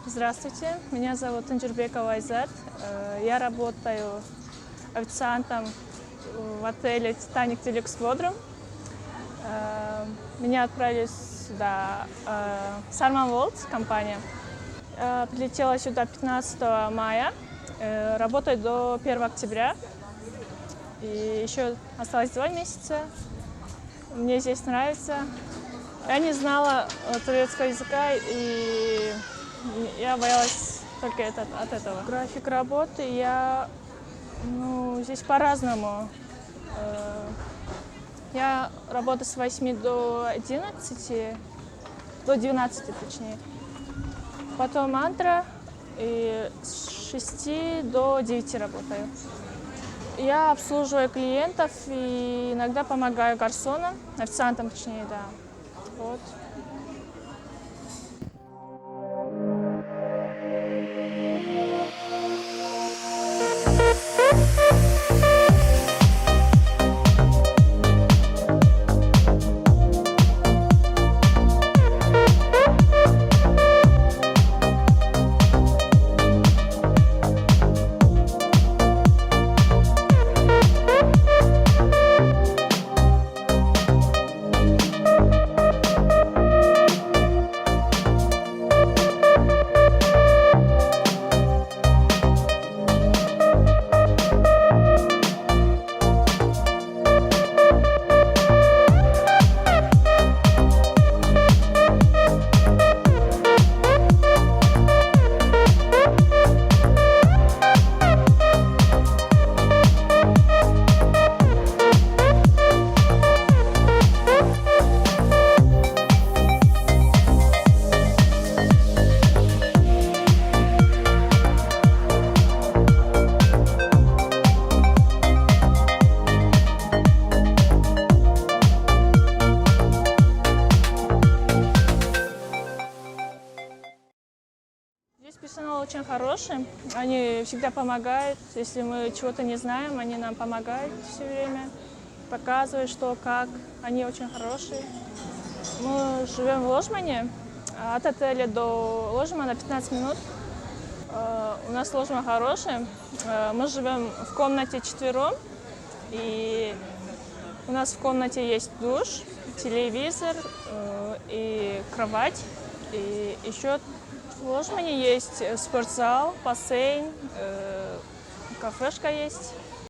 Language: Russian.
Здравствуйте, меня зовут Танжирбекова Айзат. Я работаю официантом в отеле «Титаник Делюкс Бодрум». Меня отправили сюда Sarman World компания. Прилетела сюда 15 мая, работаю до 1 октября. И еще осталось 2 месяца. Мне здесь нравится. Я не знала турецкого языка, и я боялась только от этого. График работы здесь по-разному. Я работаю с 8 до 11, до 12 точнее. Потом мантра, и с 6 до 9 работаю. Я обслуживаю клиентов и иногда помогаю гарсонам, официантам точнее, да. Вот. Здесь персонал очень хороший, они всегда помогают. Если мы чего-то не знаем, они нам помогают все время, показывают, что, как. Они очень хорошие. Мы живем в Ложмане, от отеля до Ложмана 15 минут. У нас Ложман хороший. Мы живем в комнате 4, и у нас в комнате есть душ, телевизор и кровать. И еще в Ложмане есть спортзал, бассейн, кафешка есть.